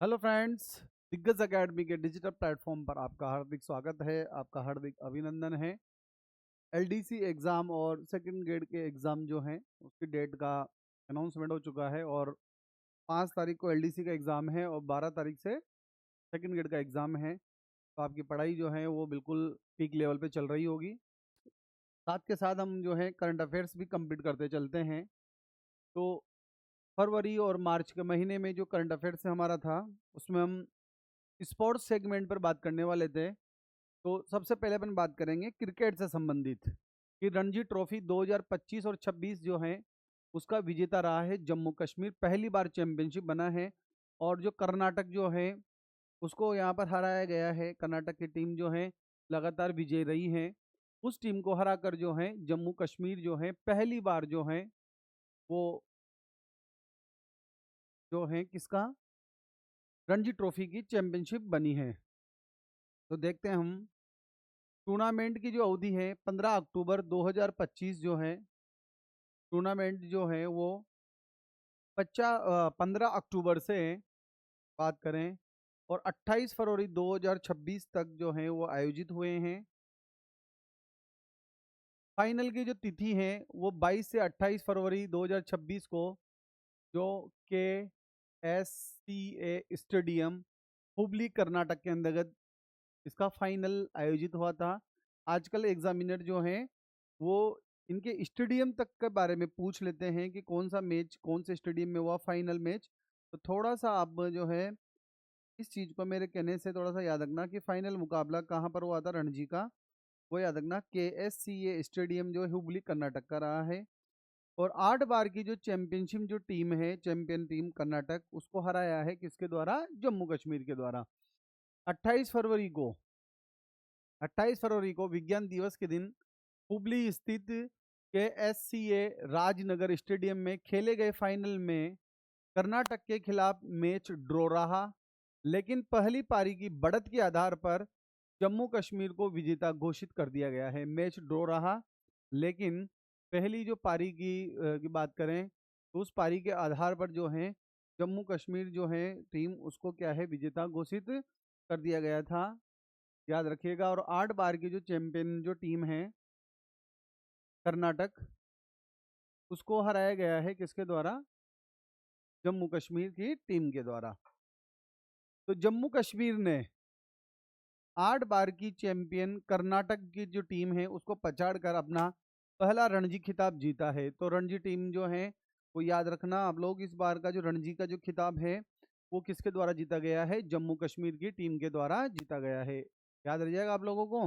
Hello friends. दिग्गज academy के digital platform पर आपका हार्दिक स्वागत है, आपका हार्दिक अभिनंदन है। एलडीसी एग्ज़ाम और सेकंड ग्रेड के एग्ज़ाम जो हैं उसकी डेट का अनाउंसमेंट हो चुका है और 5 तारीख को एलडीसी का एग्ज़ाम है और 12 तारीख से सेकंड ग्रेड का एग्ज़ाम है। तो आपकी पढ़ाई जो है वो बिल्कुल पीक लेवल पे चल रही होगी। साथ के साथ हम जो है करंट अफेयर्स भी कंप्लीट करते चलते हैं। तो फरवरी और मार्च के महीने में जो करंट अफेयर्स हमारा था उसमें हम स्पोर्ट्स सेगमेंट पर बात करने वाले थे। तो सबसे पहले अपन बात करेंगे क्रिकेट से संबंधित कि रणजी ट्रॉफी 2025 और 26 जो है उसका विजेता रहा है जम्मू कश्मीर, पहली बार चैंपियनशिप बना है। और जो कर्नाटक जो है उसको यहाँ पर हराया गया है। कर्नाटक की टीम जो है लगातार विजय रही है। उस टीम को हराकर जो है जम्मू कश्मीर जो है पहली बार जो है वो जो है किसका रणजी ट्रॉफी की चैंपियनशिप बनी है। तो देखते हैं हम टूर्नामेंट की जो अवधि है 15 अक्टूबर 2025 जो है टूर्नामेंट जो है वो 15 अक्टूबर से बात करें और 28 फरवरी 2026 तक जो है वो आयोजित हुए हैं। फाइनल की जो तिथि है वो 22 से 28 फरवरी 2026 को जो के एस सी ए स्टेडियम हुबली कर्नाटक के अंतर्गत इसका फाइनल आयोजित हुआ था। आजकल एग्जामिनर जो हैं वो इनके स्टेडियम तक के बारे में पूछ लेते हैं कि कौन सा मैच कौन से स्टेडियम में हुआ फाइनल मैच। तो थोड़ा सा आप जो है इस चीज़ को मेरे कहने से थोड़ा सा याद रखना कि फाइनल मुकाबला कहाँ पर हुआ था रणजी का। वो याद रखना के एस सी ए स्टेडियम जो है हुबली कर्नाटक का रहा है। और 8 बार की जो चैंपियनशिप जो टीम है चैंपियन टीम कर्नाटक उसको हराया है किसके द्वारा, जम्मू कश्मीर के द्वारा। 28 फरवरी को 28 फरवरी को विज्ञान दिवस के दिन हुबली स्थित के एस सी ए राजनगर स्टेडियम में खेले गए फाइनल में कर्नाटक के खिलाफ मैच ड्रॉ रहा। लेकिन पहली पारी की बढ़त के आधार पर जम्मू कश्मीर को विजेता घोषित कर दिया गया है। मैच ड्रॉ रहा लेकिन पहली जो पारी की बात करें तो उस पारी के आधार पर जो है जम्मू कश्मीर जो है टीम उसको क्या है विजेता घोषित कर दिया गया था। याद रखिएगा। और 8 बार की जो चैंपियन जो टीम है कर्नाटक उसको हराया गया है किसके द्वारा, जम्मू कश्मीर की टीम के द्वारा। तो जम्मू कश्मीर ने 8 बार की चैंपियन कर्नाटक की जो टीम है उसको पछाड़कर अपना पहला रणजी खिताब जीता है। तो रणजी टीम जो है वो याद रखना आप लोग, इस बार का जो रणजी का जो खिताब है वो किसके द्वारा जीता गया है, जम्मू कश्मीर की टीम के द्वारा जीता गया है। याद रह जाएगा आप लोगों को।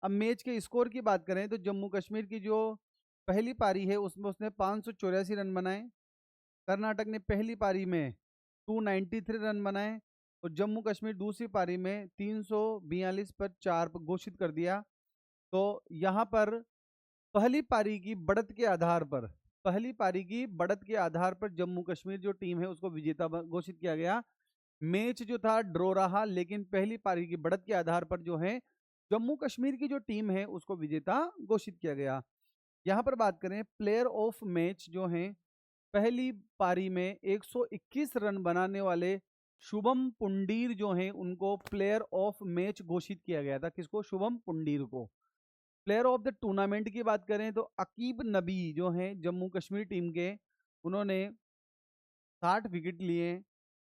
अब मैच के स्कोर की बात करें तो जम्मू कश्मीर की जो पहली पारी है उसमें उसने 584 रन बनाए। कर्नाटक ने पहली पारी में 293 रन बनाए और जम्मू कश्मीर दूसरी पारी में 342 पर 4 घोषित कर दिया। तो यहाँ पर पहली पारी की बढ़त के आधार पर पहली पारी की बढ़त के आधार पर जम्मू कश्मीर जो टीम है उसको विजेता घोषित किया गया। मैच जो था ड्रॉ रहा लेकिन पहली पारी की बढ़त के आधार पर जो है जम्मू कश्मीर की जो टीम है उसको विजेता घोषित किया गया। यहाँ पर बात करें प्लेयर ऑफ मैच जो है पहली पारी में 121 रन बनाने वाले शुभम पुंडीर जो हैं उनको प्लेयर ऑफ मैच घोषित किया गया था। किसको, शुभम पुंडीर को। प्लेयर ऑफ द टूर्नामेंट की बात करें तो अकीब नबी जो हैं जम्मू कश्मीर टीम के, उन्होंने 60 विकेट लिए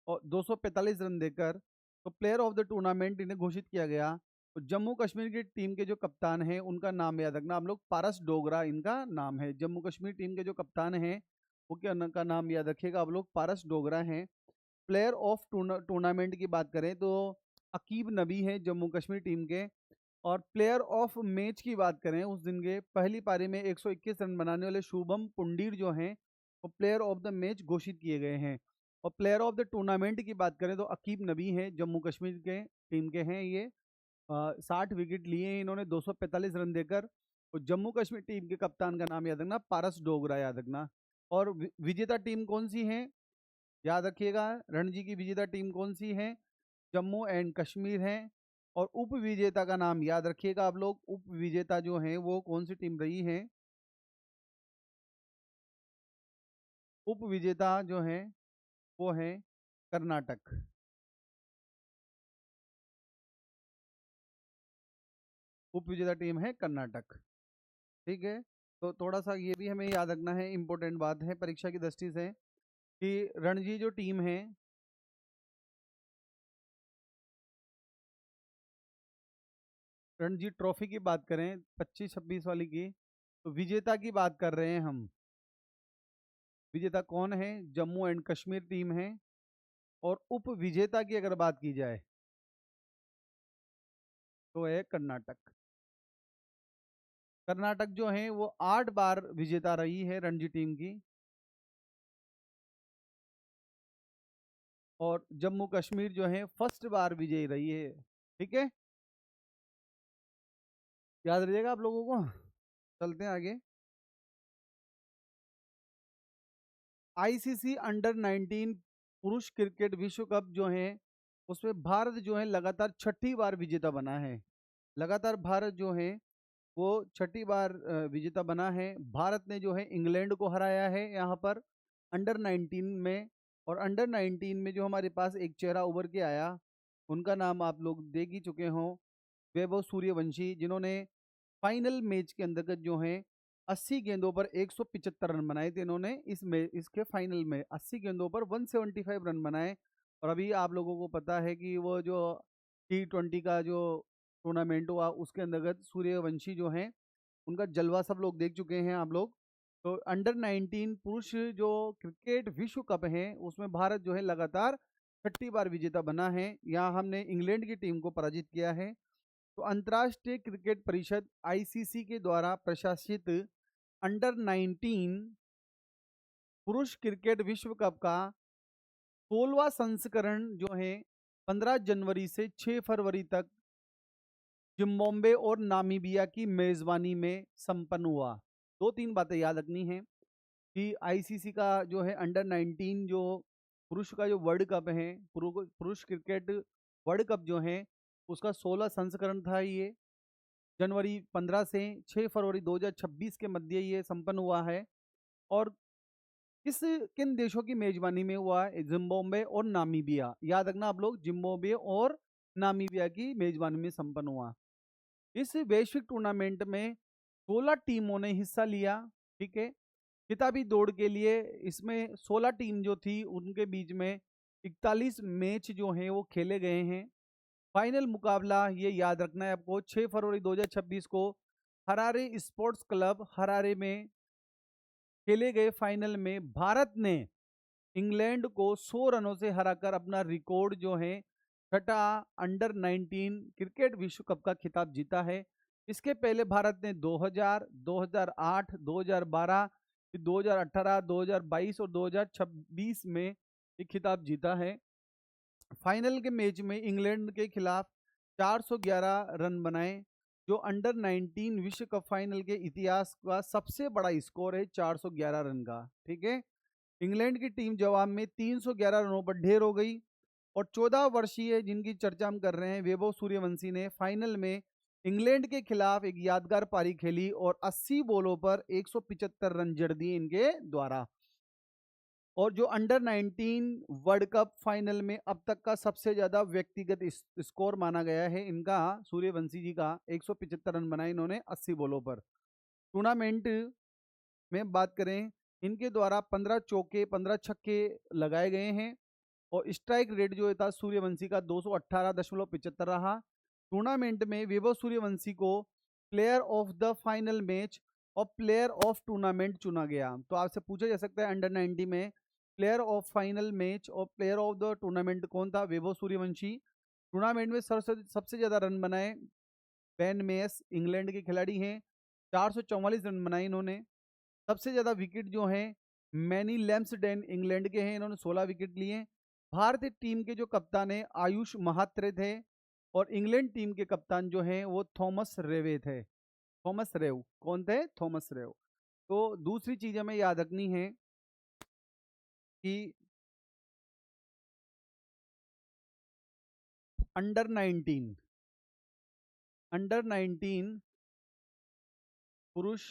और 245 रन देकर तो प्लेयर ऑफ द टूर्नामेंट इन्हें घोषित किया गया। तो जम्मू कश्मीर की टीम के जो कप्तान हैं उनका नाम याद रखना आप लोग, पारस डोगरा इनका नाम है। जम्मू कश्मीर टीम के जो कप्तान हैं वो क्या का नाम याद रखिएगा आप लोग, पारस डोगरा हैं। प्लेयर ऑफ टूर्नामेंट की बात करें तो अकीब नबी हैं जम्मू कश्मीर टीम के। और प्लेयर ऑफ मैच की बात करें उस दिन के पहली पारी में 121 रन बनाने वाले शुभम पुंडीर जो हैं वो प्लेयर ऑफ द मैच घोषित किए गए हैं। और प्लेयर ऑफ द टूर्नामेंट की बात करें तो अकीब नबी हैं जम्मू कश्मीर के टीम के हैं ये। 60 विकेट लिए हैं इन्होंने 245 रन देकर। और जम्मू कश्मीर टीम के कप्तान का नाम याद रखना, पारस डोगरा याद रखना। और विजेता टीम कौन सी है याद रखिएगा, रणजी की विजेता टीम कौन सी है, जम्मू एंड कश्मीर है। और उप विजेता का नाम याद रखिएगा आप लोग, उप विजेता जो है वो कौन सी टीम रही है, उप विजेता जो है वो है कर्नाटक। उप विजेता टीम है कर्नाटक। ठीक है, तो थोड़ा सा ये भी हमें याद रखना है, इंपॉर्टेंट बात है परीक्षा की दृष्टि से, कि रणजी जो टीम है, रणजी ट्रॉफी की बात करें 25-26 वाली की, तो विजेता की बात कर रहे हैं हम। विजेता कौन है? जम्मू एंड कश्मीर टीम है। और उप विजेता की अगर बात की जाए तो है कर्नाटक। कर्नाटक जो है वो 8 बार विजेता रही है रणजी टीम की। और जम्मू कश्मीर जो है फर्स्ट बार विजयी रही है। ठीक है, याद रहिएगा आप लोगों को। चलते हैं आगे। आईसीसी अंडर 19 पुरुष क्रिकेट विश्व कप जो है उसमें भारत जो है लगातार छठी बार विजेता बना है। लगातार भारत जो है वो छठी बार विजेता बना है। भारत ने जो है इंग्लैंड को हराया है यहाँ पर अंडर 19 में। और अंडर 19 में जो हमारे पास एक चेहरा उभर के आया, उनका नाम आप लोग देख ही चुके हों, वैभव सूर्यवंशी, जिन्होंने फाइनल मैच के अंतर्गत जो है 80 गेंदों पर 175 रन बनाए थे। इन्होंने इसके फाइनल में 80 गेंदों पर 175 रन बनाए। और अभी आप लोगों को पता है कि वो जो T20 का जो टूर्नामेंट हुआ उसके अंतर्गत सूर्यवंशी जो है उनका जलवा सब लोग देख चुके हैं आप लोग। तो अंडर 19 पुरुष जो क्रिकेट विश्व कप है उसमें भारत जो है लगातार छठी बार विजेता बना है। यहाँ हमने इंग्लैंड की टीम को पराजित किया है। तो अंतर्राष्ट्रीय क्रिकेट परिषद आईसीसी के द्वारा प्रशासित अंडर 19 पुरुष क्रिकेट विश्व कप का 16वां संस्करण जो है 15 जनवरी से 6 फरवरी तक जिम्बाब्वे और नामीबिया की मेजबानी में संपन्न हुआ। दो तीन बातें याद रखनी है कि आईसीसी का जो है अंडर 19 जो पुरुष का जो वर्ल्ड कप है, पुरुष क्रिकेट वर्ल्ड कप जो है उसका 16 संस्करण था। ये जनवरी 15 से 6 फरवरी 2026 के मध्य ये संपन्न हुआ है। और किस किन देशों की मेजबानी में हुआ है? जिम्बाब्वे और नामीबिया। याद रखना आप लोग, जिम्बाब्वे और नामीबिया की मेजबानी में संपन्न हुआ। इस वैश्विक टूर्नामेंट में 16 टीमों ने हिस्सा लिया। ठीक है, खिताबी दौड़ के लिए इसमें 16 टीम जो थी उनके बीच में 41 मैच जो हैं वो खेले गए हैं। फाइनल मुकाबला ये याद रखना है आपको, 6 फरवरी 2026 को हरारे स्पोर्ट्स क्लब हरारे में खेले गए फाइनल में भारत ने इंग्लैंड को 100 रनों से हराकर अपना रिकॉर्ड जो है छठा अंडर 19 क्रिकेट विश्व कप का खिताब जीता है। इसके पहले भारत ने 2000, 2008, 2012, 2018, 2022 और 2026 में ये खिताब जीता है। फाइनल के मैच में इंग्लैंड के खिलाफ 411 रन बनाए, जो अंडर 19 विश्व कप फाइनल के इतिहास का सबसे बड़ा स्कोर है 411 रन का। ठीक है, इंग्लैंड की टीम जवाब में 311 रनों पर ढेर हो गई। और 14 वर्षीय जिनकी चर्चा हम कर रहे हैं, वैभव सूर्यवंशी ने फाइनल में इंग्लैंड के खिलाफ एक यादगार पारी खेली और 80 बॉलों पर 175 रन जड़ दिए इनके द्वारा। और जो अंडर 19 वर्ल्ड कप फाइनल में अब तक का सबसे ज्यादा व्यक्तिगत स्कोर माना गया है इनका, सूर्यवंशी जी का 175 रन बनाए इन्होंने 80 बॉलों पर। टूर्नामेंट में बात करें, इनके द्वारा 15 चौके 15 छक्के लगाए गए हैं। और स्ट्राइक रेट जो था सूर्यवंशी का 218.75 रहा। टूर्नामेंट में वैभव सूर्यवंशी को player of the final match और प्लेयर ऑफ टूर्नामेंट चुना गया। तो आपसे पूछा जा सकता है अंडर 90 में प्लेयर ऑफ फाइनल मैच और प्लेयर ऑफ द टूर्नामेंट कौन था? वैभव सूर्यवंशी। टूर्नामेंट में सबसे ज्यादा रन बनाए बेन मेस, इंग्लैंड के खिलाड़ी हैं, 444 रन बनाए इन्होंने। सबसे ज्यादा विकेट जो हैं मैनी लैम्सडेन इंग्लैंड के हैं, इन्होंने 16 विकेट लिए। भारतीय टीम के जो कप्तान है आयुष महात्रे थे। और इंग्लैंड टीम के कप्तान जो हैं वो थॉमस रेवे थे। थॉमस रेव कौन थे? थॉमस रेव। तो दूसरी चीज हमें याद रखनी है कि अंडर 19 पुरुष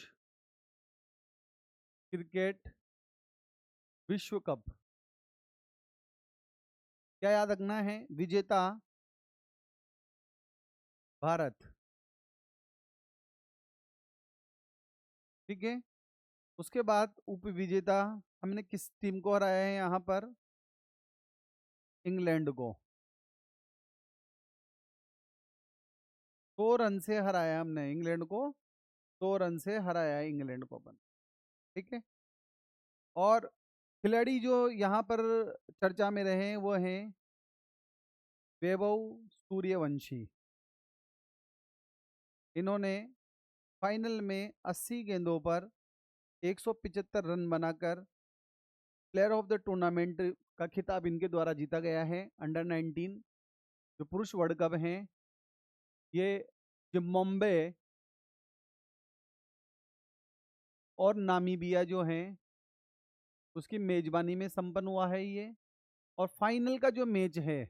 क्रिकेट विश्व कप क्या याद रखना है? विजेता भारत। ठीक है। उसके बाद उप विजेता हमने किस टीम को हराया है यहाँ पर? इंग्लैंड को 100 रन से हराया हमने इंग्लैंड को, 100 रन से हराया है इंग्लैंड को अपन। ठीक है। और खिलाड़ी जो यहाँ पर चर्चा में रहे हैं वो हैं वैभव सूर्यवंशी। इन्होंने फाइनल में 80 गेंदों पर 175 रन बनाकर प्लेयर ऑफ द टूर्नामेंट का खिताब इनके द्वारा जीता गया है। अंडर 19 जो पुरुष वर्ल्ड कप हैं, ये जिम्बाब्वे और नामीबिया जो हैं उसकी मेजबानी में संपन्न हुआ है ये। और फाइनल का जो मैच है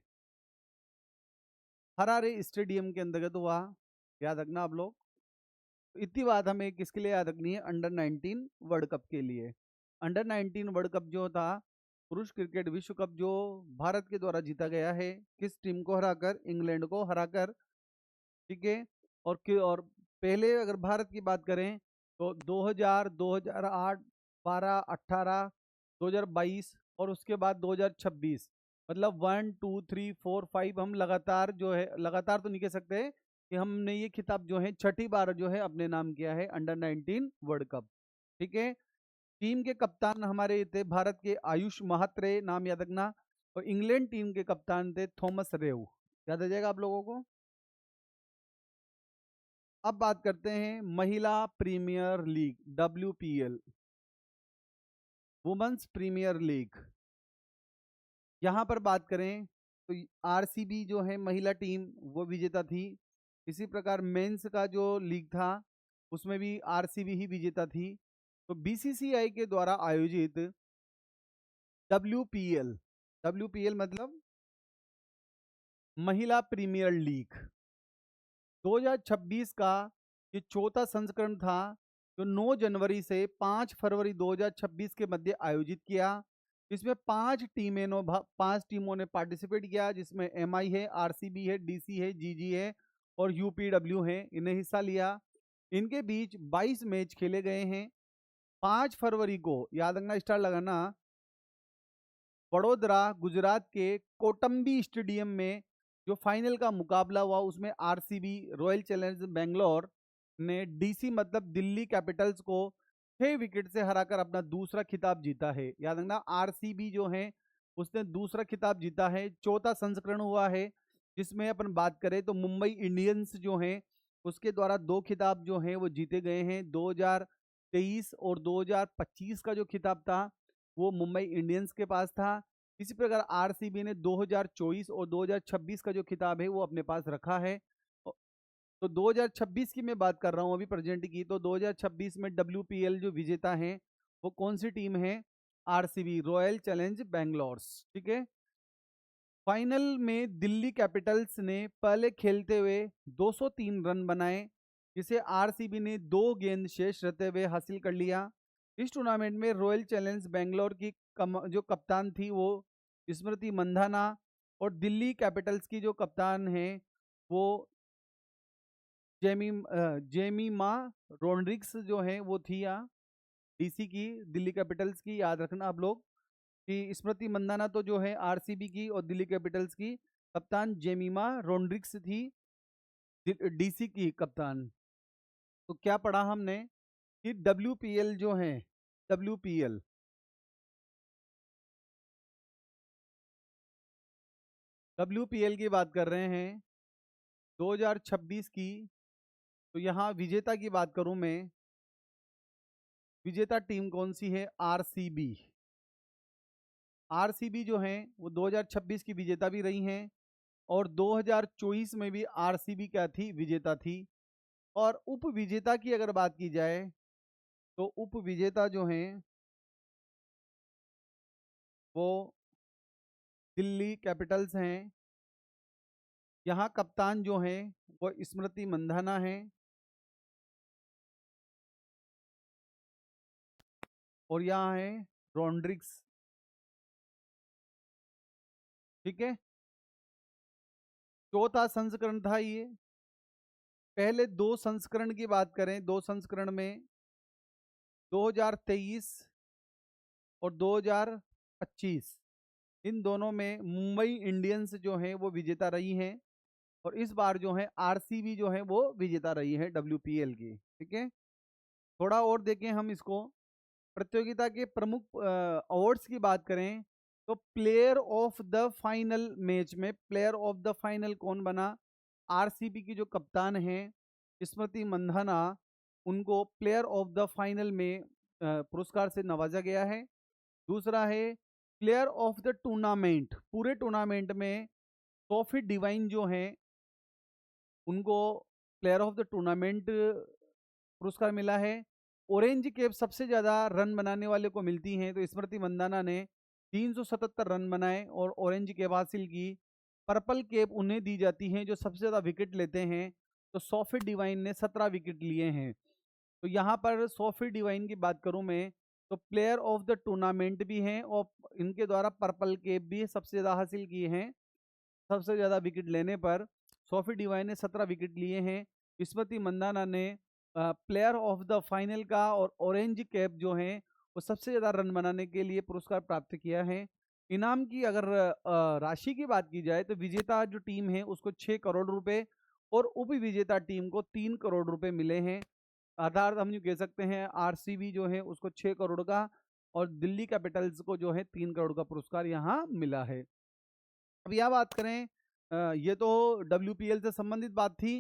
हरारे स्टेडियम के अंतर्गत हुआ, याद रखना आप लोग। तो इतनी बात हमें किसके लिए याद रखनी है? अंडर 19 वर्ल्ड कप के लिए। अंडर 19 वर्ल्ड कप जो था पुरुष क्रिकेट विश्व कप, जो भारत के द्वारा जीता गया है, किस टीम को हराकर? इंग्लैंड को हराकर। ठीक है। और पहले अगर भारत की बात करें तो 2000, 2008, 12, 18, 2022 और उसके बाद 2026, मतलब 1, 2, 3, 4, 5 हम लगातार जो है, लगातार तो नहीं कह सकते कि हमने ये खिताब जो है छठी बार जो है अपने नाम किया है अंडर 19 वर्ल्ड कप। ठीक है। टीम के कप्तान हमारे थे भारत के आयुष महात्रे, नाम याद रखना। और इंग्लैंड टीम के कप्तान थे थॉमस रेव, याद आ जाएगा आप लोगों को। अब बात करते हैं महिला premier league WPL, women's premier league. यहाँ पर बात करें तो RCB जो है महिला टीम वो विजेता थी। इसी प्रकार मेंस का जो लीग था उसमें भी RCB ही विजेता थी। तो BCCI के द्वारा आयोजित WPL मतलब महिला प्रीमियर लीग 2026 का ये चौथा संस्करण था, जो 9 जनवरी से 5 फरवरी 2026 के मध्य आयोजित किया। इसमें 5 टीमों ने पार्टिसिपेट किया, जिसमें MI है, RCB है, DC है, GG है और UPW है, इन्हें हिस्सा लिया। इनके बीच 22 मैच खेले गए हैं। 5 फरवरी को, याद रखना, स्टार लगाना, वडोदरा गुजरात के कोटम्बी स्टेडियम में जो फाइनल का मुकाबला हुआ उसमें RCB रॉयल चैलेंजर्स बेंगलोर ने DC मतलब दिल्ली कैपिटल्स को 6 विकेट से हराकर अपना दूसरा खिताब जीता है। याद रखना, RCB जो है उसने दूसरा खिताब जीता है। चौथा संस्करण हुआ है, जिसमें अपन बात करें तो मुंबई इंडियंस जो है उसके द्वारा 2 खिताब जो हैं वो जीते गए हैं। 2023 और 2025 का जो खिताब था वो मुंबई इंडियंस के पास था। इसी प्रकार RCB ने 2024 और 2026 का जो खिताब है वो अपने पास रखा है। तो 2026 की मैं बात कर रहा हूं अभी प्रेजेंट की। तो 2026 में WPL जो विजेता है वो कौन सी टीम है? RCB royal challenge Bangalore. ठीक है। फाइनल में दिल्ली कैपिटल्स ने पहले खेलते हुए 203 रन बनाए, जिसे RCB ने 2 गेंद शेष रहते हुए हासिल कर लिया। इस टूर्नामेंट में रॉयल चैलेंज बेंगलोर की जो कप्तान थी वो स्मृति मंधाना, और दिल्ली कैपिटल्स की जो कप्तान है वो जेमिमा रोड्रिग्स जो है वो थी। यहाँ DC की, दिल्ली कैपिटल्स की, याद रखना आप लोग कि स्मृति मंदाना तो जो है RCB की और दिल्ली कैपिटल्स की कप्तान जेमिमा रोड्रिग्स थी, DC की कप्तान। तो क्या पढ़ा हमने कि WPL जो है, WPL WPL की बात कर रहे हैं 2026 की। तो यहाँ विजेता की बात करूं मैं, विजेता टीम कौन सी है? RCB। RCB जो है वो 2026 की विजेता भी रही हैं और 2024 में भी RCB क्या थी? विजेता थी। और उप विजेता की अगर बात की जाए तो उप विजेता जो हैं वो दिल्ली कैपिटल्स हैं। यहाँ कप्तान जो हैं वो स्मृति मंधाना है और यहाँ है रोड्रिग्स। ठीक है। चौथा संस्करण था ये। पहले 2 संस्करण की बात करें, 2 संस्करण में 2023 और 2025 इन दोनों में मुंबई इंडियंस जो है वो विजेता रही हैं, और इस बार जो है आरसीबी जो है वो विजेता रही है डब्ल्यूपीएल की। ठीक है, थोड़ा और देखें हम इसको। प्रतियोगिता के प्रमुख अवार्ड्स की बात करें तो player of the final match में प्लेयर ऑफ द फाइनल कौन बना? आरसीबी की जो कप्तान हैं स्मृति मंधाना, उनको प्लेयर ऑफ द फाइनल में पुरस्कार से नवाजा गया है। दूसरा है प्लेयर ऑफ द टूर्नामेंट, पूरे टूर्नामेंट में सोफी डिवाइन जो हैं उनको प्लेयर ऑफ द टूर्नामेंट पुरस्कार मिला है। ऑरेंज कैप सबसे ज़्यादा रन बनाने वाले को मिलती हैं, तो स्मृति मंदाना ने 377 रन बनाए और ऑरेंज कैप हासिल की। पर्पल कैप उन्हें दी जाती हैं जो सबसे ज़्यादा विकेट लेते हैं, तो सोफी डिवाइन ने 17 विकेट लिए हैं। तो यहाँ पर सोफी डिवाइन की बात करूँ मैं तो प्लेयर ऑफ द टूर्नामेंट भी हैं और इनके द्वारा पर्पल कैप भी सबसे ज़्यादा हासिल किए हैं। सबसे ज़्यादा विकेट लेने पर सोफी डिवाइन ने 17 विकेट लिए हैं। स्मृति मंदाना ने प्लेयर ऑफ द फाइनल का और ऑरेंज कैप जो है वो सबसे ज़्यादा रन बनाने के लिए पुरस्कार प्राप्त किया है। इनाम की अगर राशि की बात की जाए तो विजेता जो टीम है उसको 6 करोड़ रुपए और उप विजेता टीम को 3 करोड़ रुपए मिले हैं। आधार हम यूँ कह सकते हैं आरसीबी जो है उसको 6 करोड़ का और दिल्ली कैपिटल्स को जो है 3 करोड़ का पुरस्कार यहाँ मिला है। अब यह बात करें ये तो डब्ल्यूपीएल से संबंधित बात थी।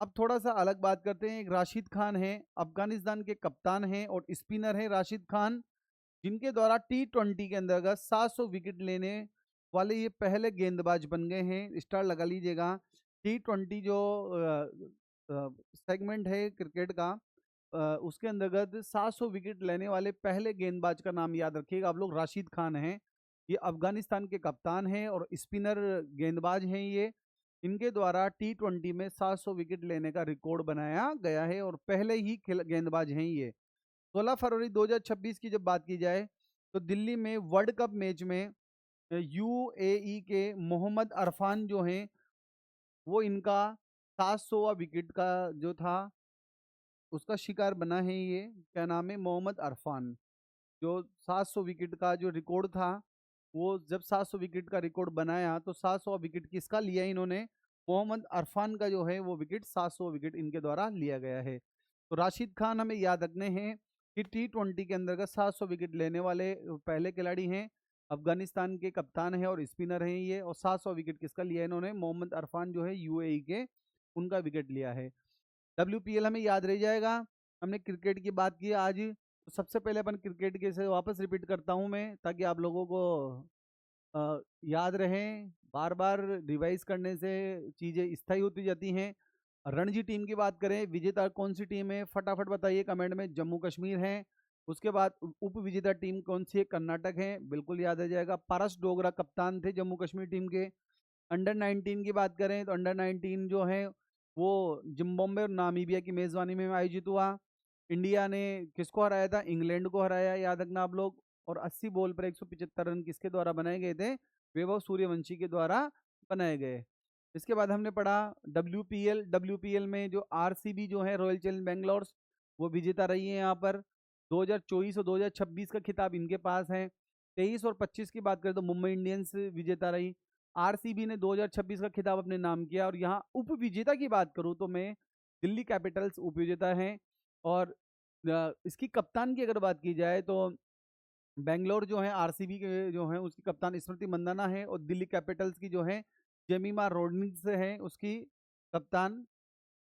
अब थोड़ा सा अलग बात करते हैं। एक राशिद खान है, अफगानिस्तान के कप्तान हैं और स्पिनर हैं राशिद खान, जिनके द्वारा टी20 के अंतर्गत 700 विकेट लेने वाले ये पहले गेंदबाज बन गए हैं। स्टार लगा लीजिएगा। टी20 जो सेगमेंट है क्रिकेट का उसके अंतर्गत 700 विकेट लेने वाले पहले गेंदबाज का नाम याद रखिएगा आप लोग, राशिद खान हैं। ये अफगानिस्तान के कप्तान हैं और स्पिनर गेंदबाज हैं ये। इनके द्वारा टी20 में 700 विकेट लेने का रिकॉर्ड बनाया गया है और पहले ही गेंदबाज हैं ये। 16 फरवरी 2026 की जब बात की जाए तो दिल्ली में वर्ल्ड कप मैच में यूएई के मोहम्मद अरफान जो हैं वो इनका 700वां विकेट का जो था उसका शिकार बना है। ये क्या नाम है? मोहम्मद अरफान। जो 700 विकेट का जो रिकॉर्ड था वो जब 700 विकेट का रिकॉर्ड बनाया तो 700 विकेट किसका लिया इन्होंने? मोहम्मद अरफान का जो है वो विकेट 700 विकेट इनके द्वारा लिया गया है। तो राशिद खान हमें याद रखने हैं कि टी20 के अंतर्गत 700 विकेट लेने वाले पहले खिलाड़ी हैं, अफगानिस्तान के कप्तान हैं और स्पिनर हैं ये। और 700 विकेट किसका लिया इन्होंने? मोहम्मद अरफान जो है यूएई के, उनका विकेट लिया है। डब्ल्यूपीएल हमें याद रह जाएगा। हमने क्रिकेट की बात की आज, तो सबसे पहले अपन क्रिकेट के से वापस रिपीट करता हूं मैं ताकि आप लोगों को याद रहें। बार बार रिवाइज करने से चीज़ें स्थायी होती जाती हैं। रणजी टीम की बात करें, विजेता कौन सी टीम है फटाफट बताइए कमेंट में। जम्मू कश्मीर है। उसके बाद उप विजेता टीम कौन सी है? कर्नाटक है, बिल्कुल याद आ जाएगा। पारस डोगरा कप्तान थे जम्मू कश्मीर टीम के। अंडर 19 की बात करें तो अंडर 19 जो है वो जिम्बाब्वे और नामीबिया की मेजबानी में आयोजित हुआ। इंडिया ने किसको हराया था? इंग्लैंड को हराया, याद रखना आप लोग। और 80 बॉल पर 175 रन किसके द्वारा बनाए गए थे? वैभव सूर्यवंशी के द्वारा बनाए गए। इसके बाद हमने पढ़ा डब्ल्यूपीएल में जो आरसीबी जो है रॉयल चैलेंजर्स बेंगलोर, वो विजेता रही है यहाँ पर। 2024 और 2026 का खिताब इनके पास है। 23 और 25 की बात करें तो मुंबई इंडियंस विजेता रही। आरसीबी ने 2026 का खिताब अपने नाम किया। और यहाँ उप विजेता की बात करूँ तो मैं दिल्ली कैपिटल्स उप विजेता हैं। और इसकी कप्तान की अगर बात की जाए तो बेंगलोर जो है आरसीबी के जो है उसकी कप्तान स्मृति मंदाना है और दिल्ली कैपिटल्स की जो है जेमिमा रोड्रिग्स है उसकी कप्तान।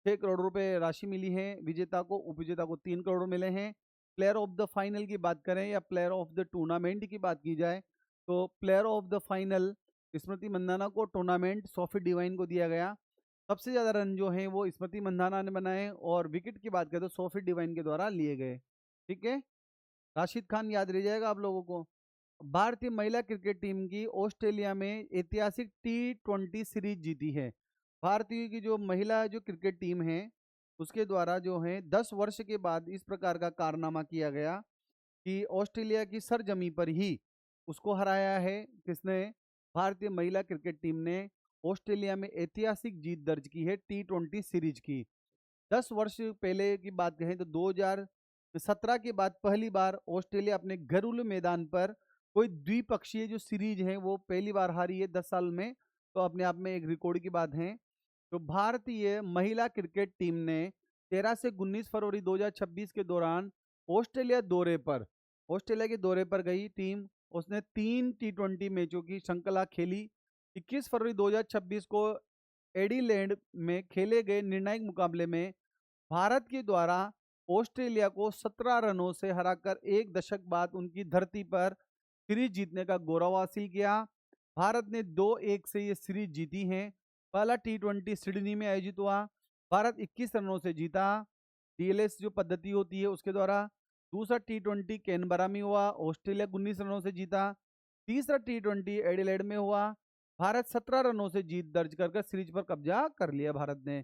6 करोड़ रुपए राशि मिली है विजेता को, उपविजेता को 3 करोड़ मिले हैं। प्लेयर ऑफ द फाइनल की बात करें या प्लेयर ऑफ द टूर्नामेंट की बात की जाए तो प्लेयर ऑफ द फाइनल स्मृति मंदाना को, टूर्नामेंट सोफी डिवाइन को दिया गया। सबसे ज़्यादा रन जो हैं वो स्मृति मंदाना ने बनाए और विकेट की बात करें तो सोफी डिवाइन के द्वारा लिए गए। ठीक है, राशिद खान याद रह जाएगा आप लोगों को। भारतीय महिला क्रिकेट टीम की ऑस्ट्रेलिया में ऐतिहासिक टी20 सीरीज जीती है। भारतीय की जो महिला जो क्रिकेट टीम है उसके द्वारा जो है 10 वर्ष के बाद इस प्रकार का कारनामा किया गया कि ऑस्ट्रेलिया की सरजमी पर ही उसको हराया है। किसने? भारतीय महिला क्रिकेट टीम ने ऑस्ट्रेलिया में ऐतिहासिक जीत दर्ज की है टी20 सीरीज की। 10 वर्ष पहले की बात कहें तो 17 के बाद पहली बार ऑस्ट्रेलिया अपने घरेलू मैदान पर कोई द्विपक्षीय जो सीरीज है वो पहली बार हारी है 10 साल में, तो अपने आप में एक रिकॉर्ड की बात है। तो भारतीय महिला क्रिकेट टीम ने 13 से 19 फरवरी 2026 के दौरान ऑस्ट्रेलिया के दौरे पर गई टीम। उसने 3 T20 मैचों की श्रृंखला खेली। 21 फरवरी 2026 को एडिलेड में खेले गए निर्णायक मुकाबले में भारत के द्वारा ऑस्ट्रेलिया को 17 रनों से हराकर एक दशक बाद उनकी धरती पर सीरीज जीतने का गौरव हासिल किया। भारत ने 2-1 से ये सीरीज जीती है। पहला T20 सिडनी में आयोजित हुआ, भारत 21 रनों से जीता, डीएलएस जो पद्धति होती है उसके द्वारा। दूसरा T20 कैनबरा में हुआ, ऑस्ट्रेलिया 19 रनों से जीता। तीसरा T20 एडिलेड में हुआ, भारत 17 रनों से जीत दर्ज कर सीरीज पर कब्जा कर लिया भारत ने।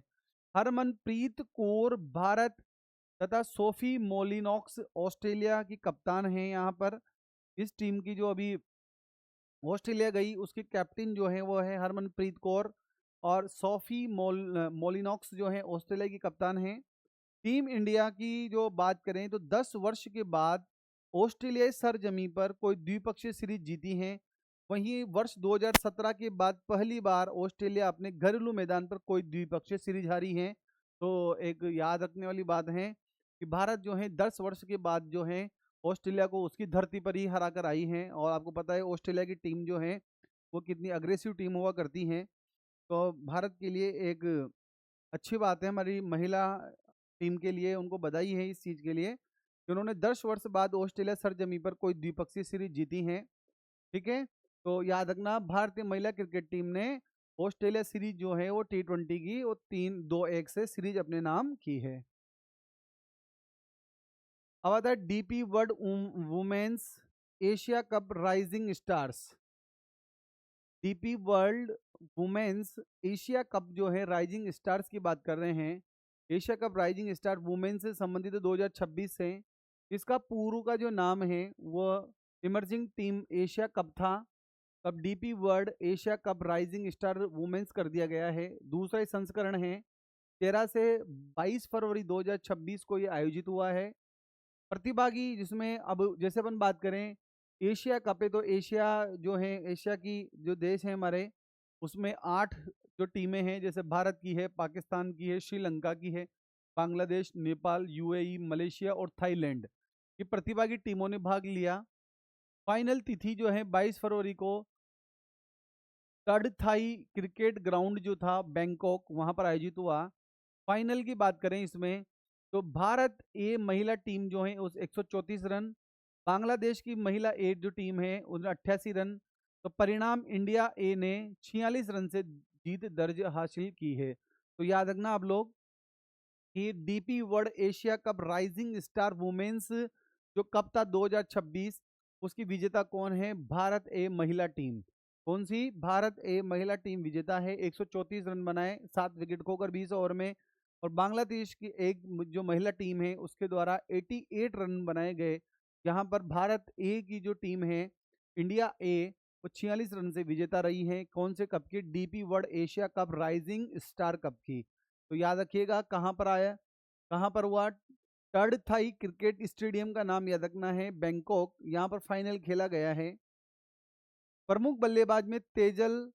हरमनप्रीत कौर भारत तथा सोफी मोलिनॉक्स ऑस्ट्रेलिया की कप्तान है। यहाँ पर इस टीम की जो अभी ऑस्ट्रेलिया गई उसकी कैप्टन जो है वो है हरमनप्रीत कौर, और सोफी मोलिनॉक्स जो है ऑस्ट्रेलिया की कप्तान है। टीम इंडिया की जो बात करें तो 10 वर्ष के बाद ऑस्ट्रेलियाई सरजमी पर कोई द्विपक्षीय सीरीज जीती है। वहीं वर्ष 2017 के बाद पहली बार ऑस्ट्रेलिया अपने घरेलू मैदान पर कोई द्विपक्षीय सीरीज हारी है। तो एक याद रखने वाली बात है कि भारत जो है 10 वर्ष के बाद जो है ऑस्ट्रेलिया को उसकी धरती पर ही हरा कर आई है। और आपको पता है ऑस्ट्रेलिया की टीम जो है वो कितनी अग्रेसिव टीम हुआ करती है। तो भारत के लिए एक अच्छी बात है, हमारी महिला टीम के लिए उनको बधाई है इस चीज़ के लिए कि उन्होंने 10 वर्ष बाद ऑस्ट्रेलिया सरजमी पर कोई द्विपक्षीय सीरीज जीती है। ठीक है, तो याद रखना भारतीय महिला क्रिकेट टीम ने ऑस्ट्रेलिया सीरीज जो है वो T20 की वो 3-2-1 से सीरीज अपने नाम की है। अब आता है DP World women's Asia cup rising stars. DP World women's Asia cup जो है राइजिंग स्टार्स की बात कर रहे हैं। Asia cup rising star women's से संबंधित 2026 से। इसका पूर्व का जो नाम है वो इमर्जिंग टीम एशिया कप था। अब DP World Asia cup rising star women's कर दिया गया है। दूसरा संस्करण है 13 से 22 फरवरी 2026 को ये आयोजित हुआ है। प्रतिभागी जिसमें अब जैसे अपन बात करें एशिया कप है तो एशिया जो है एशिया की जो देश है हमारे उसमें 8 जो टीमें हैं, जैसे भारत की है, पाकिस्तान की है, श्रीलंका की है, बांग्लादेश, नेपाल, यूएई, मलेशिया और थाईलैंड की प्रतिभागी टीमों ने भाग लिया। फाइनल तिथि जो है 22 फरवरी को तड थाई क्रिकेट ग्राउंड जो था बैंकॉक वहां पर आयोजित हुआ। फाइनल की बात करें इसमें तो भारत ए महिला टीम जो है उस 134 रन, बांग्लादेश की महिला ए जो टीम है उसने 88 रन। तो परिणाम इंडिया ए ने 46 रन से जीत दर्ज हासिल की है। तो याद रखना आप लोग कि DP World Asia cup rising star women's जो कप था 2026 उसकी विजेता कौन है? भारत ए महिला टीम। कौन सी? भारत ए महिला टीम विजेता है। 134 रन बनाए 7 विकेट खोकर 20 ओवर में। और बांग्लादेश की एक जो महिला टीम है उसके द्वारा 88 रन बनाए गए। यहाँ पर भारत ए की जो टीम है इंडिया ए वो 46 रन से विजेता रही है। कौन से कप की? DP World Asia cup rising star cup की। तो याद रखिएगा कहाँ पर आया, कहाँ पर हुआ? टर्ड थाई क्रिकेट स्टेडियम का नाम याद रखना है, बैंकॉक। यहाँ पर फाइनल खेला गया है। प्रमुख बल्लेबाज में तेजल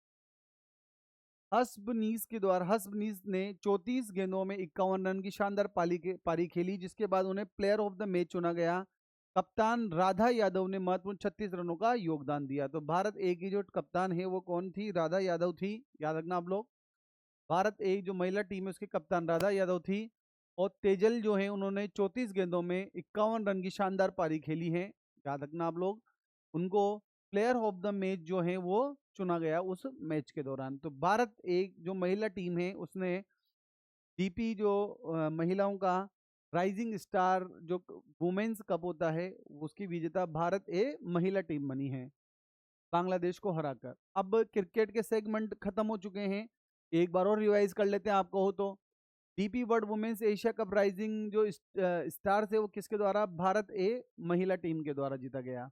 हसबनीस के द्वारा हसबनीस ने 34 गेंदों में 51 रन की शानदार पारी खेली, जिसके बाद उन्हें प्लेयर ऑफ द मैच चुना गया। कप्तान राधा यादव ने महत्वपूर्ण 36 रनों का योगदान दिया। तो भारत ए की जो कप्तान है वो कौन थी? राधा यादव थी। याद रखना आप लोग, भारत ए जो महिला टीम है उसकी कप्तान राधा यादव थी। और तेजल जो है उन्होंने 34 गेंदों में 51 रन की शानदार पारी खेली है। याद रखना आप लोग, उनको प्लेयर ऑफ द मैच जो है वो चुना गया उस मैच के दौरान। तो भारत एक जो महिला टीम है उसने डीपी जो महिलाओं का राइजिंग स्टार जो वुमेन्स कप होता है उसकी विजेता भारत ए महिला टीम बनी है बांग्लादेश को हराकर। अब क्रिकेट के सेगमेंट खत्म हो चुके हैं, एक बार और रिवाइज कर लेते हैं आपको हो तो। DP World women's Asia cup rising जो स्टार थे वो किसके द्वारा? भारत ए महिला टीम के द्वारा जीता गया।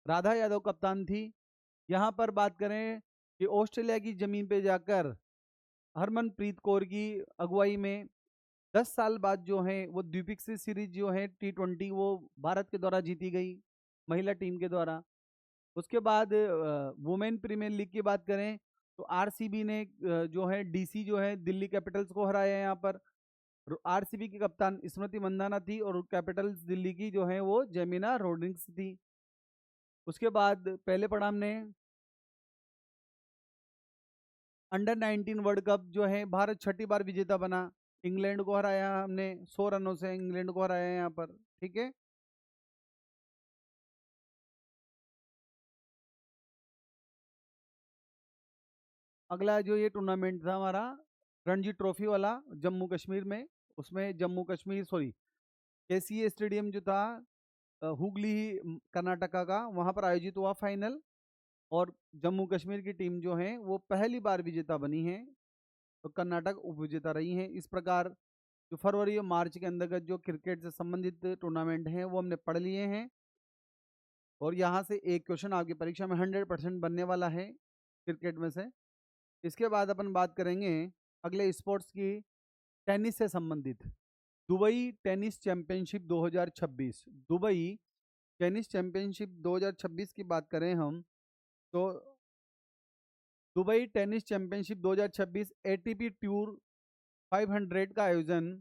राधा यादव कप्तान थी। यहाँ पर बात करें कि ऑस्ट्रेलिया की जमीन पे जाकर हरमनप्रीत कौर की अगुवाई में 10 साल बाद जो है वो द्विपक्षीय सीरीज जो है T20 वो भारत के द्वारा जीती गई महिला टीम के द्वारा। उसके बाद वुमेन प्रीमियर लीग की बात करें तो आरसीबी ने जो है डीसी जो है दिल्ली कैपिटल्स को हराया यहाँ पर। आरसीबी की कप्तान स्मृति मंदाना थी और कैपिटल्स दिल्ली की जो है वो जेमिना रोड्रिग्स थी। उसके बाद पहले पढ़ा हमने अंडर 19 वर्ल्ड कप जो है भारत 6ठी बार विजेता बना। इंग्लैंड को हराया हमने 100 रनों से इंग्लैंड को हराया यहाँ पर। ठीक है। अगला जो ये टूर्नामेंट था हमारा रणजी ट्रॉफी वाला जम्मू कश्मीर में। उसमें Jammu Kashmir sorry KCA stadium जो था हुगली कर्नाटका का वहां पर आयोजित हुआ फाइनल। और जम्मू कश्मीर की टीम जो है वो पहली बार विजेता बनी है तो कर्नाटक उप विजेता रही है। इस प्रकार जो फरवरी और मार्च के अंतर्गत जो क्रिकेट से संबंधित टूर्नामेंट हैं वो हमने पढ़ लिए हैं। और यहाँ से एक क्वेश्चन आपकी परीक्षा में 100% बनने वाला है क्रिकेट में से। इसके बाद अपन बात करेंगे अगले स्पोर्ट्स की टेनिस से संबंधित। Dubai tennis championship 2026। Dubai tennis championship 2026 की बात करें हम तो Dubai tennis championship 2026 ATP tour 500 का आयोजन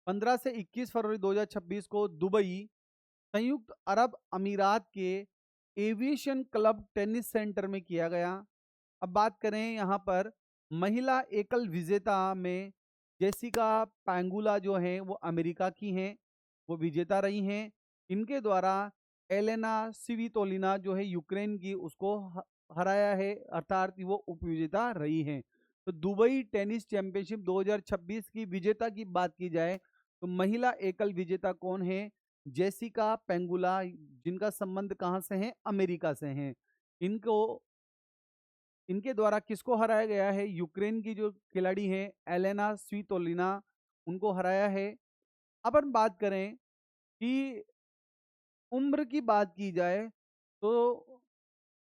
15 से 21 फरवरी 2026 को दुबई संयुक्त अरब अमीरात के एविएशन क्लब टेनिस सेंटर में किया गया। अब बात करें यहाँ पर महिला एकल विजेता में जेसिका पैंगुला जो है वो अमेरिका की हैं, वो विजेता रही हैं। इनके द्वारा एलेना सिवितोलिना जो है यूक्रेन की उसको हराया है, अर्थात वो उपविजेता रही हैं। तो दुबई टेनिस चैंपियनशिप 2026 की विजेता की बात की जाए तो महिला एकल विजेता कौन है? जेसिका पेंगुला, जिनका संबंध कहाँ से है? अमेरिका से हैं। इनको इनके द्वारा किसको हराया गया है? यूक्रेन की जो खिलाड़ी हैं एलेना स्वितोलिना, उनको हराया है। अब हम बात करें कि उम्र की बात की जाए तो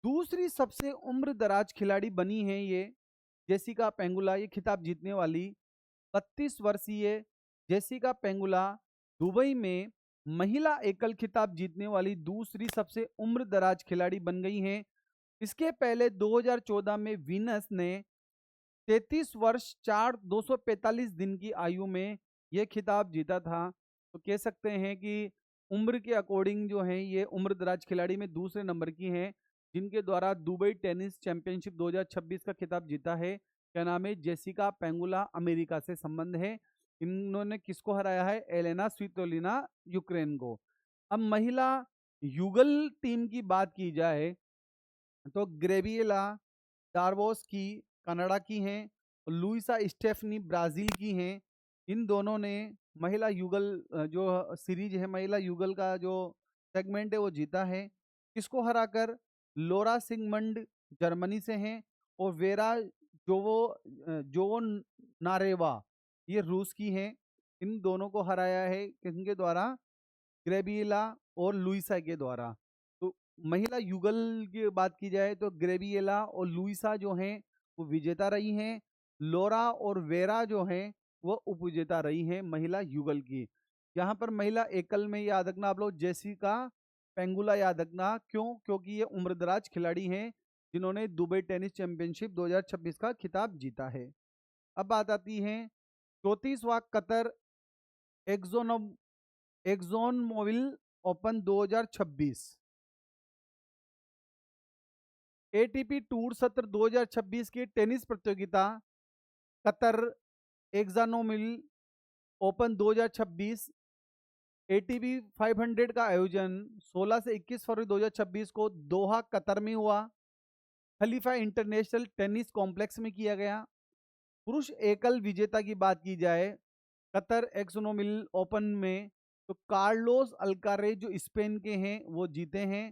दूसरी सबसे उम्र दराज खिलाड़ी बनी है ये जेसिका पेंगुला, ये खिताब जीतने वाली 32 वर्षीय जेसिका पेंगुला दुबई में महिला एकल खिताब जीतने वाली दूसरी सबसे उम्र दराज खिलाड़ी बन गई हैं। इसके पहले 2014 में वीनस ने 33 वर्ष 245 दिन की आयु में यह खिताब जीता था। तो कह सकते हैं कि उम्र के अकॉर्डिंग जो है ये उम्र दराज खिलाड़ी में दूसरे नंबर की हैं, जिनके द्वारा दुबई टेनिस चैंपियनशिप 2026 का खिताब जीता है। क्या नाम है? जेसिका पेंगुला, अमेरिका से संबंध है। इन्होंने किसको हराया है? एलेना स्वितोलिना, यूक्रेन को। अब महिला युगल टीम की बात की जाए तो ग्रेविएला डार्वोस की कनाडा की हैं, लुइसा स्टेफनी ब्राज़ील की हैं। इन दोनों ने महिला युगल जो सीरीज है, महिला युगल का जो सेगमेंट है वो जीता है। किसको हराकर? लोरा सिगमंड जर्मनी से हैं और वेरा जोवो नारेवा ये रूस की हैं। इन दोनों को हराया है किनके द्वारा? ग्रेबियला और लुइसा के द्वारा। तो महिला युगल की बात की जाए तो ग्रेबियला और लुइसा जो हैं वो विजेता रही हैं। लोरा और वेरा जो हैं वो उपविजेता रही हैं महिला युगल की। यहाँ पर महिला एकल में याद रखना आप लोग जेसिका पेंगुला याद रखना। क्यों? क्योंकि ये उम्रदराज खिलाड़ी हैं जिन्होंने दुबई टेनिस चैंपियनशिप 2026 का खिताब जीता है। अब बात आती है 34वां Qatar Exxon Mobil Open 2026। ATP tour सत्र 2026 की टेनिस प्रतियोगिता कतर एक्जानोमिल ओपन 2026 एटीपी 500 का आयोजन 16 से 21 फरवरी 2026 को दोहा कतर में हुआ। खलीफा इंटरनेशनल टेनिस कॉम्प्लेक्स में किया गया। पुरुष एकल विजेता की बात की जाए कतर एक्सोनोमिल ओपन में तो कार्लोस अल्कारेज जो स्पेन के हैं वो जीते हैं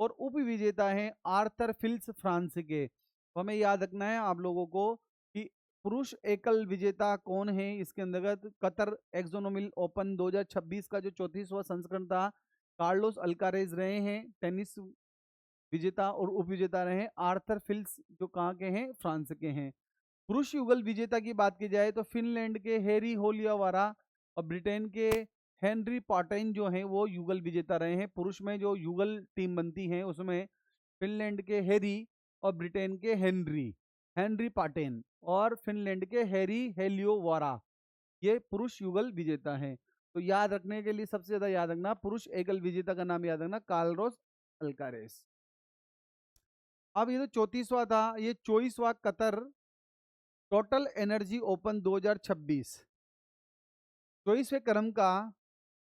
और उप विजेता हैं आर्थर फिल्स फ्रांस के। तो हमें याद रखना है आप लोगों को कि पुरुष एकल विजेता कौन है इसके अंतर्गत। कतर एक्सोनोमिल ओपन 2026 का जो 34वां संस्करण था कार्लोस अल्कारेज रहे हैं टेनिस विजेता और उप विजेता रहे हैं आर्थर फिल्स जो कहाँ के हैं? फ्रांस के हैं। पुरुष युगल विजेता की बात की जाए तो फिनलैंड के हेरी होलियावारा और ब्रिटेन के हेनरी पाटेन जो हैं वो युगल विजेता रहे हैं। पुरुष में जो युगल टीम बनती है उसमें फिनलैंड के हेरी और ब्रिटेन के हेनरी पाटेन और फिनलैंड के हेरी हेलियोवारा, ये पुरुष युगल विजेता हैं। तो याद रखने के लिए सबसे ज्यादा याद रखना पुरुष एकल विजेता का नाम याद रखना, कार्लोस अल्कारेस। अब ये तो 34वां था, ये 24वां कतर टोटल एनर्जी ओपन 2026, 24वें क्रम का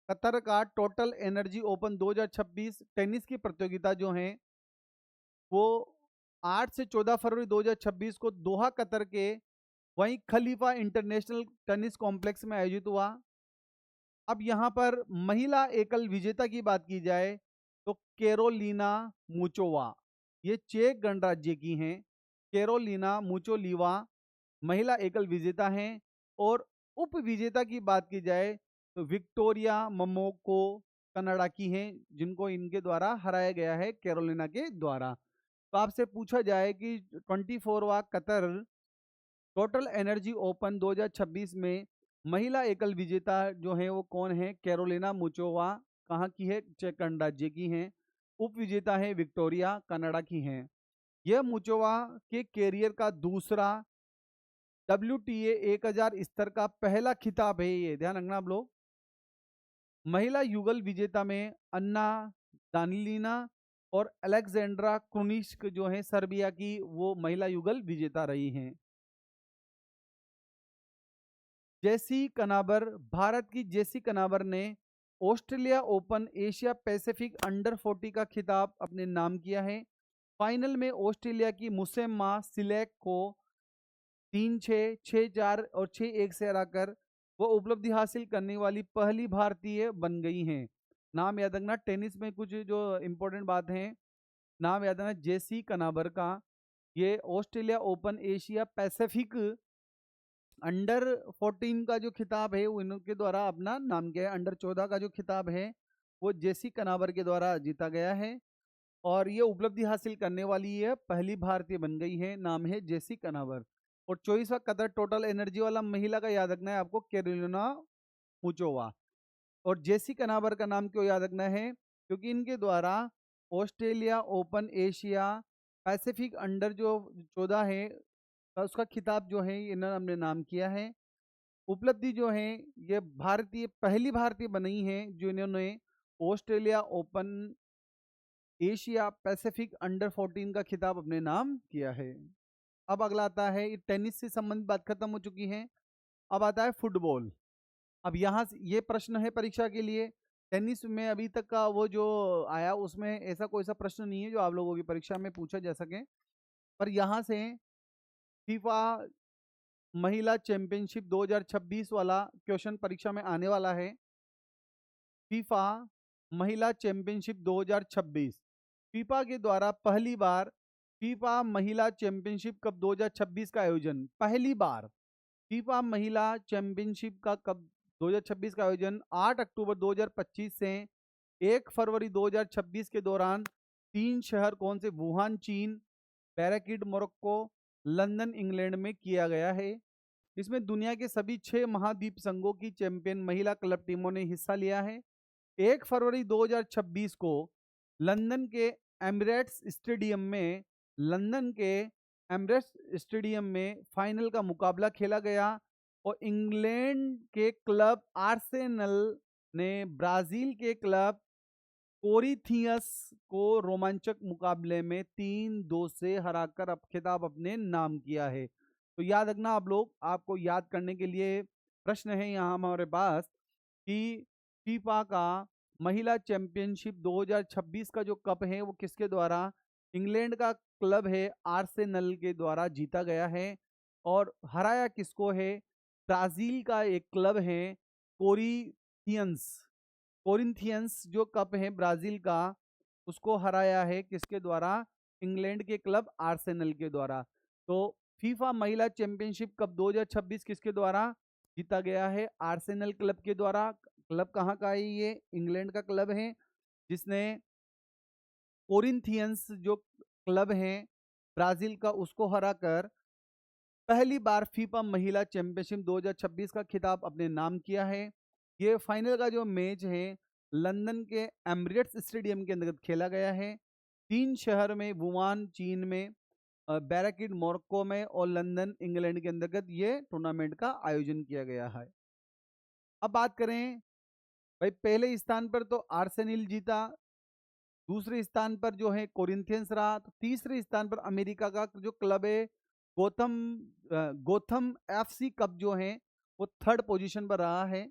कतर का टोटल एनर्जी ओपन 2026 टेनिस की प्रतियोगिता जो है वो 8 से 14 फरवरी 2026 को दोहा कतर के वहीं खलीफा इंटरनेशनल टेनिस कॉम्प्लेक्स में आयोजित हुआ। अब यहां पर महिला एकल विजेता की बात की जाए तो कैरोलिना मुचोवा, ये चेक गणराज्य की हैं। कैरोलिना मुचोलिवा महिला एकल विजेता हैं। और उप विजेता की बात की जाए तो विक्टोरिया मोमोको कनाडा की हैं, जिनको इनके द्वारा हराया गया है कैरोलिना के द्वारा। तो आपसे पूछा जाए कि 24वां कतर टोटल एनर्जी ओपन 2026 में महिला एकल विजेता जो है वो कौन है? कैरोलिना मुचोवा, कहाँ की है? चेक गणराज्य की हैं। उप विजेता है विक्टोरिया, कनाडा की हैं। यह मुचोवा के कैरियर का दूसरा WTA 1000 स्तर का पहला खिताब है, ये ध्यान रखना आप लोग। महिला युगल विजेता में अन्ना दानिलीना और अलेक्जेंड्रा क्रुनिस्क जो है सर्बिया की, वो महिला युगल विजेता रही हैं। जेसी कनाबर, भारत की जेसी कनाबर ने Australia open Asia Pacific under 40 का खिताब अपने नाम किया है। फाइनल में ऑस्ट्रेलिया की मुसेम्मा सिलेक को 3-6, 6-4 और 6-1 से हराकर वो उपलब्धि हासिल करने वाली पहली भारतीय बन गई हैं। नाम याद रखना, टेनिस में कुछ जो इंपॉर्टेंट बात है, नाम याद रखना जेसी कनाबर का। ये Australia open Asia Pacific under 14 का जो खिताब है वो इनके द्वारा अपना नाम किया है। अंडर 14 का जो खिताब है वो जेसी कनाबर के द्वारा जीता गया है और ये उपलब्धि हासिल करने वाली ये पहली भारतीय बन गई है, नाम है जेसी कनाबर। और 24वां कतर टोटल एनर्जी वाला महिला का याद रखना है आपको, कैरोलिना मुचोवा। और जेसी कनाबर का नाम क्यों याद रखना है? क्योंकि इनके द्वारा Australia open Asia Pacific under जो 14 है उसका खिताब जो है इन्होंने हमने नाम किया है। उपलब्धि जो है ये भारतीय पहली भारतीय बनी है जो इन्होंने Australia open Asia Pacific under 14 का खिताब अपने नाम किया है। अब अगला आता है, ये टेनिस से संबंधित बात खत्म हो चुकी है। अब आता है फुटबॉल। अब यहाँ से ये प्रश्न है परीक्षा के लिए, टेनिस में अभी तक का वो जो आया उसमें ऐसा कोई सा प्रश्न नहीं है जो आप लोगों की परीक्षा में पूछा जा सके, पर यहाँ से फीफा महिला चैंपियनशिप 2026 वाला क्वेश्चन परीक्षा में आने वाला है। फीफा महिला चैंपियनशिप 2026, फीफा के द्वारा पहली बार फीफा महिला चैंपियनशिप कप 2026 का आयोजन, पहली बार फीफा महिला चैंपियनशिप का कप 2026 का आयोजन 8 अक्टूबर 2025 से 1 फरवरी 2026 के दौरान 3 शहर कौन से? वुहान चीन, पैराकिड मोरक्को, लंदन इंग्लैंड में किया गया है। इसमें दुनिया के सभी 6 महाद्वीप संघों की चैंपियन महिला क्लब टीमों ने हिस्सा लिया है। 1 फरवरी 2026 को लंदन के एमिरेट्स स्टेडियम में लंदन के एमिरेट्स स्टेडियम में फाइनल का मुकाबला खेला गया और इंग्लैंड के क्लब आर्सेनल ने ब्राजील के क्लब कोरिंथियंस को रोमांचक मुकाबले में 3-2 से हराकर अब खिताब अपने नाम किया है। तो याद रखना आप लोग, आपको याद करने के लिए प्रश्न है यहाँ हमारे पास कि फीफा का महिला चैंपियनशिप 2026 का जो कप है वो किसके द्वारा? इंग्लैंड का क्लब है आर्सेनल के द्वारा जीता गया है। और हराया किसको है? ब्राजील का एक क्लब है कोरिंथियंस, कोरिंथियंस जो कप है ब्राजील का उसको हराया है किसके द्वारा? इंग्लैंड के क्लब आर्सेनल के द्वारा। तो फीफा महिला चैंपियनशिप कप 2026 किसके द्वारा जीता गया है? आर्सेनल क्लब के द्वारा। क्लब कहाँ का है? ये इंग्लैंड का क्लब है जिसने कोरिंथियंस जो क्लब है ब्राजील का उसको हराकर पहली बार फीफा महिला चैंपियनशिप 2026 का खिताब अपने नाम किया है। ये फाइनल का जो मैच है लंदन के एमिरेट्स स्टेडियम के अंतर्गत खेला गया है। 3 शहर में, वुहान चीन में, बैराकिड मोरक्को में और लंदन इंग्लैंड के अंतर्गत ये टूर्नामेंट का आयोजन किया गया है। अब बात करें भाई, पहले स्थान पर तो आर्सेनल जीता, दूसरे स्थान पर जो है कोरिंथियंस रहा, तो तीसरे स्थान पर अमेरिका का जो क्लब है गोथम गोथम एफसी कप जो है वो थर्ड पोजीशन पर रहा है।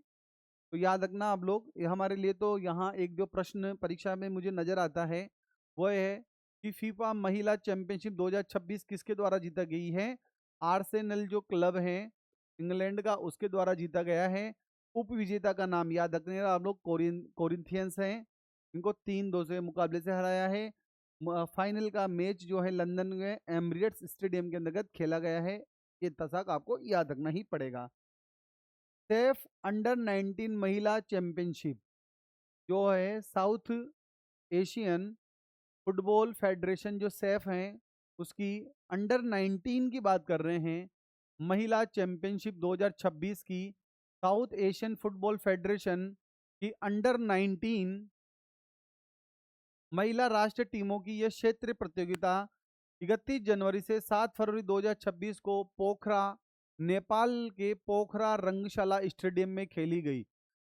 तो याद रखना आप लोग, ये हमारे लिए तो यहाँ एक जो प्रश्न परीक्षा में मुझे नजर आता है वो है कि फीफा महिला चैंपियनशिप 2026 किसके द्वारा जीता गई है। आर्सेनल जो क्लब है इंग्लैंड का उसके द्वारा जीता गया है। उप विजेता का नाम याद रखने आप लोग कोरिंथियंस हैं, इनको 3-2 से मुकाबले से हराया है। फाइनल का मैच जो है लंदन में एमिरेट्स स्टेडियम के अंतर्गत खेला गया है। ये तक आपको याद रखना ही पड़ेगा। सेफ अंडर 19 महिला चैंपियनशिप जो है साउथ एशियन फुटबॉल फेडरेशन जो सेफ हैं उसकी अंडर 19 की बात कर रहे हैं, महिला चैंपियनशिप 2026 की साउथ एशियन फुटबॉल फेडरेशन की अंडर 19 महिला राष्ट्रीय टीमों की यह क्षेत्रीय प्रतियोगिता 31 जनवरी से 7 फरवरी 2026 को पोखरा, नेपाल के पोखरा रंगशाला स्टेडियम में खेली गई।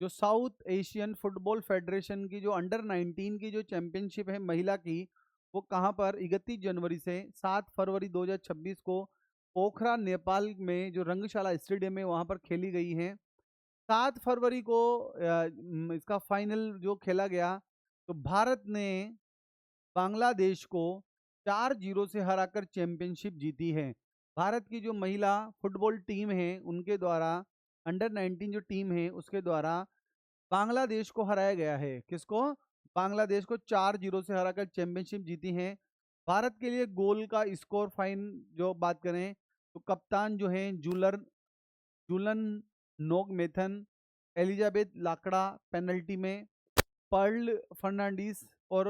जो साउथ एशियन फुटबॉल फेडरेशन की जो अंडर 19 की जो चैंपियनशिप है महिला की, वो कहाँ पर 31 जनवरी से 7 फरवरी 2026 को पोखरा नेपाल में जो रंगशाला स्टेडियम है वहाँ पर खेली गई है। 7 फरवरी को इसका फाइनल जो खेला गया तो भारत ने बांग्लादेश को 4-0 से हराकर चैंपियनशिप जीती है। भारत की जो महिला फुटबॉल टीम है उनके द्वारा अंडर 19 जो टीम है उसके द्वारा बांग्लादेश को हराया गया है। किसको? बांग्लादेश को 4-0 से हराकर चैंपियनशिप जीती है। भारत के लिए गोल का स्कोर फाइन जो बात करें तो कप्तान जो है जूलन नोगमेथन, एलिजाबेथ लाकड़ा पेनल्टी में, पर्ल फर्नांडिस और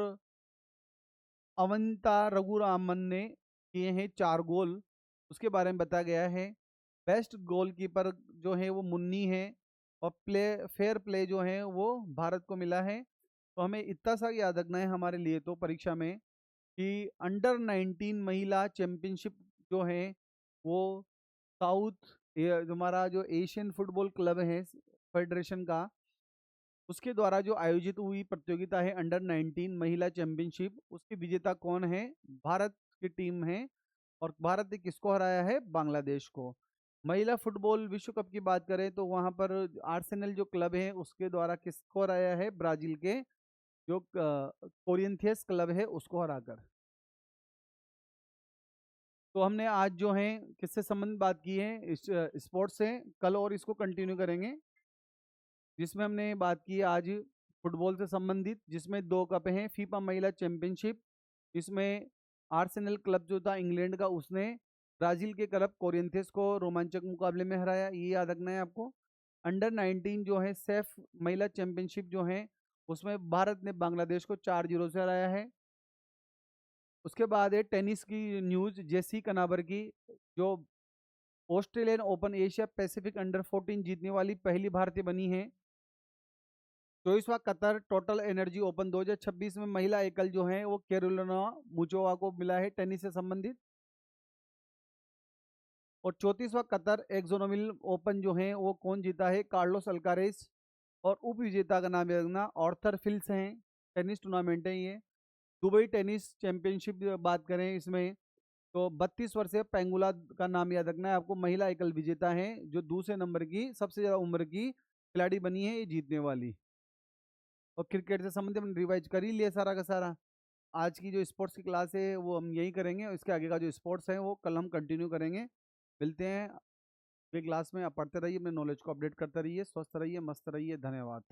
अवंता रघुरामन ने किए हैं 4 गोल। उसके बारे में बताया गया है। बेस्ट गोलकीपर जो है वो मुन्नी है और फेयर प्ले जो है वो भारत को मिला है। तो हमें इतना सा याद रखना है हमारे लिए तो परीक्षा में कि अंडर 19 महिला चैंपियनशिप जो है वो साउथ हमारा जो एशियन फुटबॉल क्लब है फेडरेशन का उसके द्वारा जो आयोजित हुई प्रतियोगिता है अंडर 19 महिला चैंपियनशिप, उसके विजेता कौन है? भारत की टीम है। और भारत ने किसको हराया है? बांग्लादेश को। महिला फुटबॉल विश्व कप की बात करें तो वहां पर आर्सेनल जो क्लब है उसके द्वारा किसको हराया है? ब्राजील के जो कोरिंथियस क्लब है उसको हराकर। तो हमने आज जो है किससे संबंधित बात की है? स्पोर्ट्स से। कल और इसको कंटिन्यू करेंगे जिसमें हमने बात की आज फुटबॉल से संबंधित, जिसमें 2 कप हैं फीफा महिला चैंपियनशिप। इसमें आर्सेनल क्लब जो था इंग्लैंड का उसने ब्राजील के क्लब कोरिंथियस को रोमांचक मुकाबले में हराया, ये याद रखना है आपको। अंडर 19 जो है सेफ महिला चैंपियनशिप जो है उसमें भारत ने बांग्लादेश को 4-0 से हराया है। उसके बाद है टेनिस की न्यूज, जेसी कनाबर की, जो Australian open Asia Pacific under 14 जीतने वाली पहली भारतीय बनी है। 24वां कतर टोटल एनर्जी ओपन 2026 में महिला एकल जो है वो कैरोलिना मुचोवा को मिला है टेनिस से संबंधित। और 34वां कतर एक्सोनोमिल ओपन जो है वो कौन जीता है? कार्लोस अल्कारेस। और उप विजेता का नाम याद रखना ऑर्थर फिल्स हैं। टेनिस टूर्नामेंट है ये। दुबई टेनिस चैंपियनशिप बात करें इसमें तो 32 वर्षीय पेंगुला का नाम याद रखना है आपको, महिला एकल विजेता है जो दूसरे नंबर की सबसे ज्यादा उम्र की खिलाड़ी बनी है ये जीतने वाली। और क्रिकेट से संबंधित हमने रिवाइज कर ही लिया सारा का सारा। आज की जो स्पोर्ट्स की क्लास है वो हम यही करेंगे और इसके आगे का जो स्पोर्ट्स है वो कल हम कंटिन्यू करेंगे। मिलते हैं अगली क्लास में। आप पढ़ते रहिए, अपने नॉलेज को अपडेट करते रहिए, स्वस्थ रहिए, मस्त रहिए। धन्यवाद।